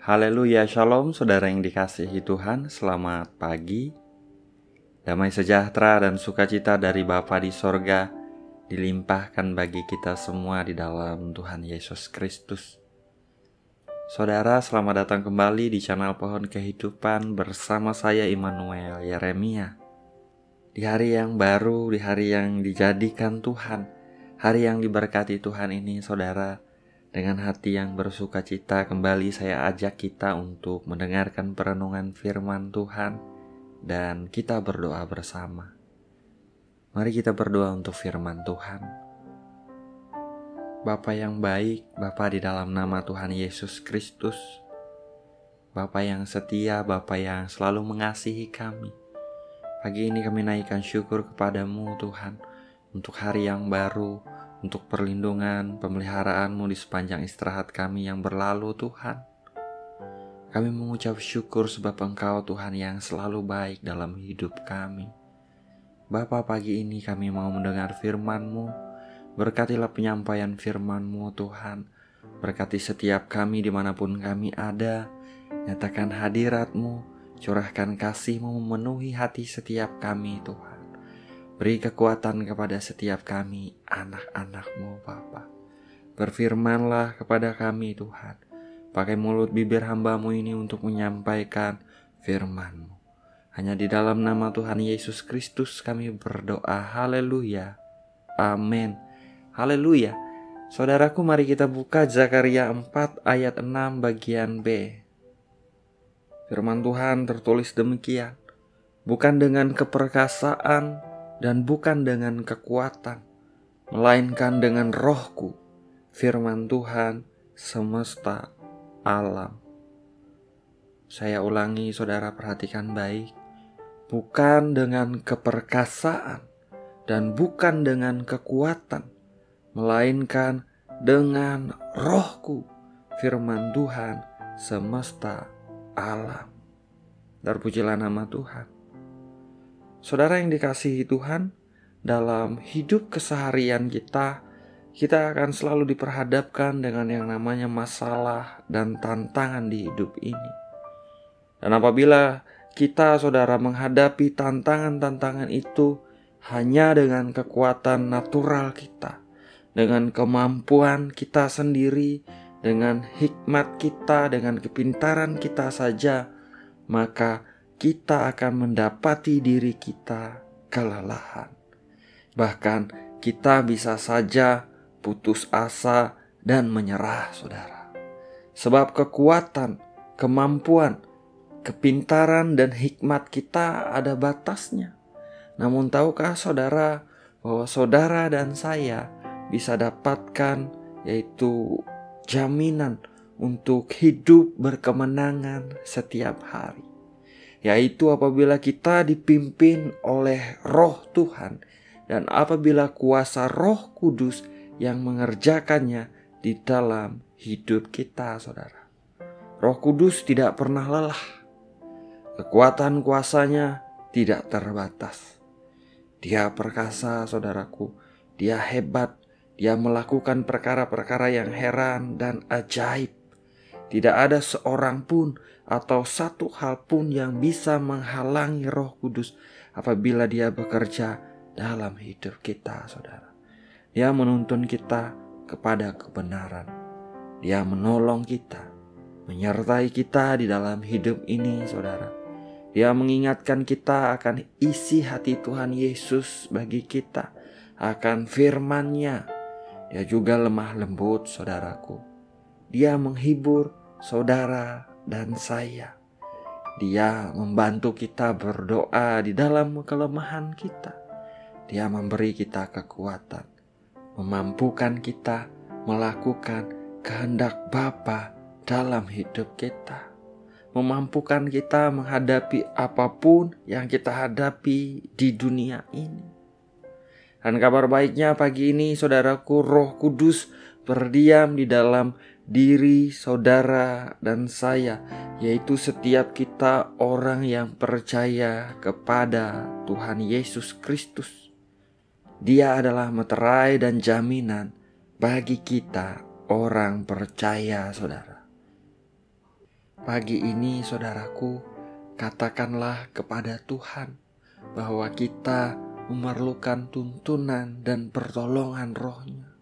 Haleluya, shalom saudara yang dikasihi Tuhan, selamat pagi. Damai sejahtera dan sukacita dari Bapa di sorga dilimpahkan bagi kita semua di dalam Tuhan Yesus Kristus. Saudara, selamat datang kembali di channel Pohon Kehidupan bersama saya Immanuel Yeremia. Di hari yang baru, di hari yang dijadikan Tuhan, hari yang diberkati Tuhan ini, saudara, dengan hati yang bersukacita kembali saya ajak kita untuk mendengarkan perenungan firman Tuhan dan kita berdoa bersama. Mari kita berdoa untuk firman Tuhan. Bapa yang baik, Bapa di dalam nama Tuhan Yesus Kristus, Bapa yang setia, Bapa yang selalu mengasihi kami. Pagi ini kami naikkan syukur kepadamu Tuhan untuk hari yang baru, untuk perlindungan, pemeliharaan-Mu di sepanjang istirahat kami yang berlalu Tuhan. Kami mengucap syukur sebab Engkau Tuhan yang selalu baik dalam hidup kami. Bapa, pagi ini kami mau mendengar firman-Mu. Berkatilah penyampaian firman-Mu Tuhan. Berkati setiap kami dimanapun kami ada. Nyatakan hadirat-Mu, curahkan kasih-Mu memenuhi hati setiap kami Tuhan. Beri kekuatan kepada setiap kami, anak-anak-Mu Bapa. Berfirmanlah kepada kami Tuhan. Pakai mulut bibir hamba-Mu ini untuk menyampaikan firman-Mu. Hanya di dalam nama Tuhan Yesus Kristus kami berdoa. Haleluya. Amin. Haleluya. Saudaraku, mari kita buka Zakaria 4 ayat 6 bagian B. Firman Tuhan tertulis demikian. Bukan dengan keperkasaan dan bukan dengan kekuatan, melainkan dengan Roh-Ku, firman Tuhan semesta alam. Saya ulangi, saudara, perhatikan baik. Bukan dengan keperkasaan dan bukan dengan kekuatan, melainkan dengan Roh-Ku, firman Tuhan semesta alam. Terpujilah nama Tuhan. Saudara yang dikasihi Tuhan, dalam hidup keseharian kita akan selalu diperhadapkan dengan yang namanya masalah dan tantangan di hidup ini. Dan apabila kita, saudara, menghadapi tantangan-tantangan itu hanya dengan kekuatan natural kita, dengan kemampuan kita sendiri, dengan hikmat kita, dengan kepintaran kita saja, maka kita akan mendapati diri kita kelelahan. Bahkan kita bisa saja putus asa dan menyerah, saudara. Sebab kekuatan, kemampuan, kepintaran dan hikmat kita ada batasnya. Namun tahukah saudara bahwa saudara dan saya bisa dapatkan yaitu jaminan untuk hidup berkemenangan setiap hari. Yaitu apabila kita dipimpin oleh Roh Tuhan dan apabila kuasa Roh Kudus yang mengerjakannya di dalam hidup kita, saudara. Roh Kudus tidak pernah lelah. Kekuatan kuasanya tidak terbatas. Dia perkasa, saudaraku. Dia hebat. Dia melakukan perkara-perkara yang heran dan ajaib. Tidak ada seorang pun atau satu hal pun yang bisa menghalangi Roh Kudus apabila Dia bekerja dalam hidup kita, saudara. Dia menuntun kita kepada kebenaran. Dia menolong kita, menyertai kita di dalam hidup ini, saudara. Dia mengingatkan kita akan isi hati Tuhan Yesus bagi kita, akan firman-Nya. Dia juga lemah lembut, saudaraku. Dia menghibur saudara dan saya. Dia membantu kita berdoa di dalam kelemahan kita. Dia memberi kita kekuatan, memampukan kita melakukan kehendak Bapa dalam hidup kita, memampukan kita menghadapi apapun yang kita hadapi di dunia ini. Dan kabar baiknya pagi ini, saudaraku, Roh Kudus berdiam di dalam diri saudara dan saya, yaitu setiap kita orang yang percaya kepada Tuhan Yesus Kristus. Dia adalah meterai dan jaminan bagi kita orang percaya, saudara. Pagi ini saudaraku, katakanlah kepada Tuhan bahwa kita memerlukan tuntunan dan pertolongan Roh-Nya.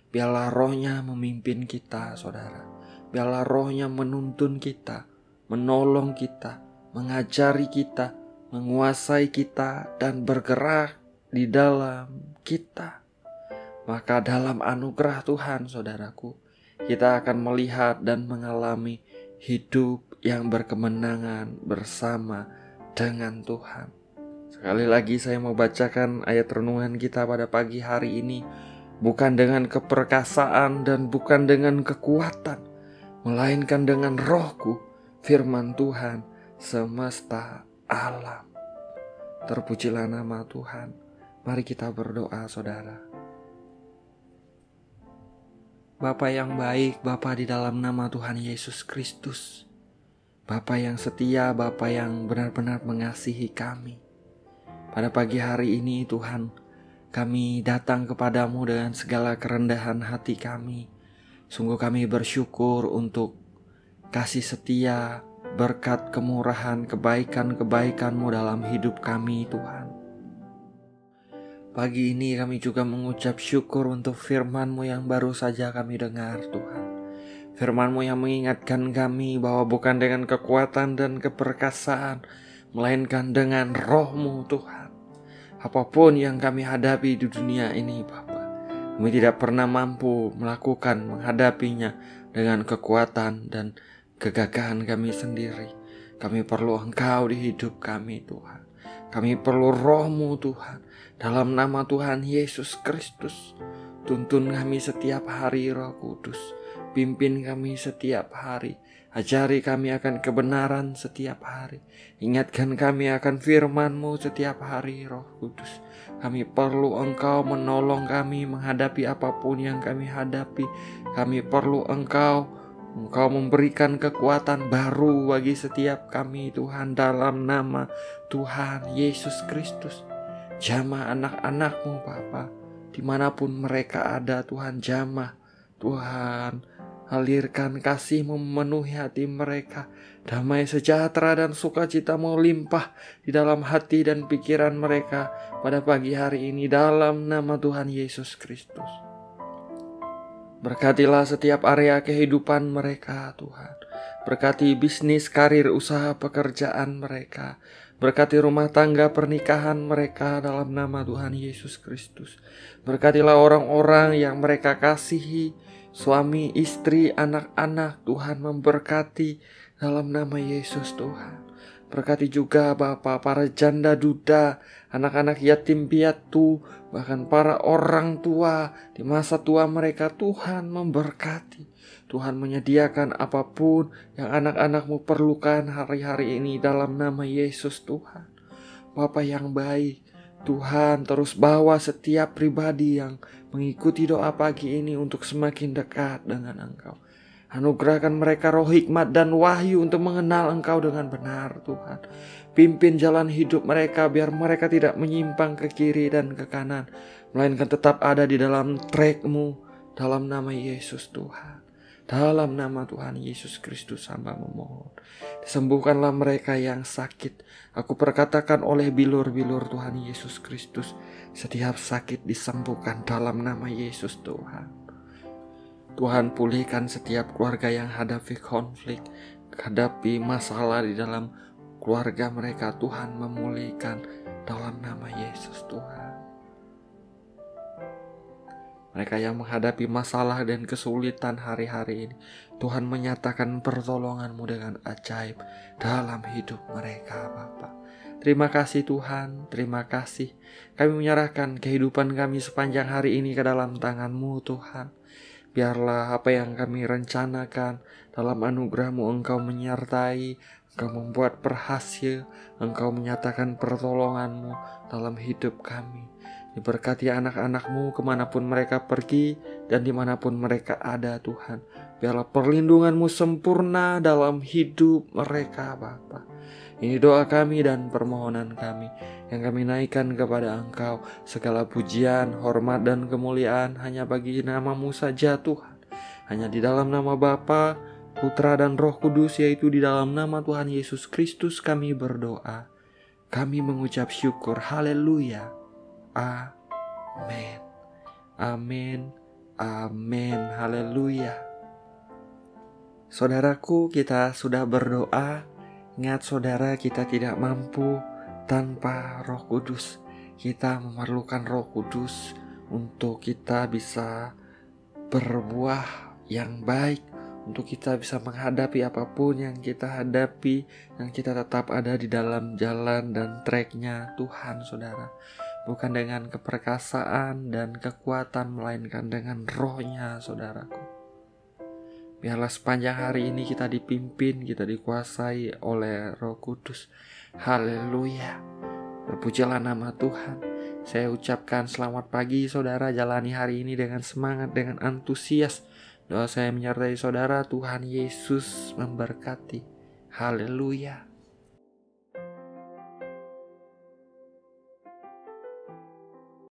Biarlah Roh-Nya memimpin kita, saudara. Biarlah Roh-Nya menuntun kita, menolong kita, mengajari kita, menguasai kita, dan bergerak di dalam kita. Maka dalam anugerah Tuhan, saudaraku, kita akan melihat dan mengalami hidup yang berkemenangan bersama dengan Tuhan. Sekali lagi saya mau bacakan ayat renungan kita pada pagi hari ini. Bukan dengan keperkasaan dan bukan dengan kekuatan, melainkan dengan Roh-Ku, firman Tuhan semesta alam. Terpujilah nama Tuhan. Mari kita berdoa, saudara. Bapa yang baik, Bapa di dalam nama Tuhan Yesus Kristus. Bapa yang setia, Bapa yang benar-benar mengasihi kami. Pada pagi hari ini Tuhan, kami datang kepadamu dengan segala kerendahan hati kami. Sungguh kami bersyukur untuk kasih setia, berkat kemurahan, kebaikan-kebaikan-Mu dalam hidup kami Tuhan. Pagi ini kami juga mengucap syukur untuk firman-Mu yang baru saja kami dengar Tuhan. Firman-Mu yang mengingatkan kami bahwa bukan dengan kekuatan dan keperkasaan, melainkan dengan Roh-Mu Tuhan. Apapun yang kami hadapi di dunia ini Bapa, kami tidak pernah mampu menghadapinya dengan kekuatan dan kegagahan kami sendiri. Kami perlu Engkau di hidup kami Tuhan. Kami perlu Roh-Mu Tuhan. Dalam nama Tuhan Yesus Kristus, tuntun kami setiap hari Roh Kudus. Pimpin kami setiap hari. Ajari kami akan kebenaran setiap hari. Ingatkan kami akan firman-Mu setiap hari Roh Kudus. Kami perlu Engkau menolong kami menghadapi apapun yang kami hadapi. Kami perlu Engkau memberikan kekuatan baru bagi setiap kami Tuhan, dalam nama Tuhan Yesus Kristus. Jamah anak-anak-Mu Bapa, dimanapun mereka ada Tuhan, jamah Tuhan. Alirkan kasih-Mu memenuhi hati mereka. Damai sejahtera dan sukacita-Mu limpah di dalam hati dan pikiran mereka pada pagi hari ini, dalam nama Tuhan Yesus Kristus. Berkatilah setiap area kehidupan mereka Tuhan. Berkati bisnis, karir, usaha, pekerjaan mereka. Berkati rumah tangga, pernikahan mereka dalam nama Tuhan Yesus Kristus. Berkatilah orang-orang yang mereka kasihi, suami, istri, anak-anak, Tuhan memberkati dalam nama Yesus Tuhan. Berkati juga Bapa para janda duda, anak-anak yatim piatu, bahkan para orang tua di masa tua mereka, Tuhan memberkati. Tuhan menyediakan apapun yang anak-anak-Mu perlukan hari-hari ini dalam nama Yesus Tuhan. Bapa yang baik, Tuhan terus bawa setiap pribadi yang mengikuti doa pagi ini untuk semakin dekat dengan Engkau. Anugerahkan mereka roh hikmat dan wahyu untuk mengenal Engkau dengan benar Tuhan. Pimpin jalan hidup mereka biar mereka tidak menyimpang ke kiri dan ke kanan, melainkan tetap ada di dalam track-Mu, dalam nama Yesus Tuhan. Dalam nama Tuhan Yesus Kristus hamba memohon. Sembuhkanlah mereka yang sakit. Aku perkatakan oleh bilur-bilur Tuhan Yesus Kristus, setiap sakit disembuhkan dalam nama Yesus Tuhan. Tuhan pulihkan setiap keluarga yang hadapi konflik, hadapi masalah di dalam keluarga mereka. Tuhan memulihkan dalam nama Yesus Tuhan. Mereka yang menghadapi masalah dan kesulitan hari-hari ini, Tuhan menyatakan pertolongan-Mu dengan ajaib dalam hidup mereka Bapa. Terima kasih Tuhan, terima kasih. Kami menyerahkan kehidupan kami sepanjang hari ini ke dalam tangan-Mu Tuhan. Biarlah apa yang kami rencanakan dalam anugerah-Mu Engkau menyertai, Engkau membuat berhasil, Engkau menyatakan pertolongan-Mu dalam hidup kami. Diberkati anak-anak-Mu kemanapun mereka pergi dan dimanapun mereka ada Tuhan. Biarlah perlindungan-Mu sempurna dalam hidup mereka Bapa. Ini doa kami dan permohonan kami yang kami naikkan kepada Engkau. Segala pujian, hormat dan kemuliaan hanya bagi nama-Mu saja Tuhan. Hanya di dalam nama Bapa Putra dan Roh Kudus, yaitu di dalam nama Tuhan Yesus Kristus kami berdoa. Kami mengucap syukur. Haleluya. Amin. Amin. Amin. Haleluya. Saudaraku, kita sudah berdoa. Ingat saudara, kita tidak mampu tanpa Roh Kudus. Kita memerlukan Roh Kudus untuk kita bisa berbuah yang baik, untuk kita bisa menghadapi apapun yang kita hadapi, dan kita tetap ada di dalam jalan dan tracknya Tuhan, saudara. Bukan dengan keperkasaan dan kekuatan, melainkan dengan Roh-Nya, saudaraku. Biarlah sepanjang hari ini kita dipimpin, kita dikuasai oleh Roh Kudus. Haleluya. Berpujilah nama Tuhan. Saya ucapkan selamat pagi saudara, jalani hari ini dengan semangat, dengan antusias. Doa saya menyertai saudara, Tuhan Yesus memberkati. Haleluya.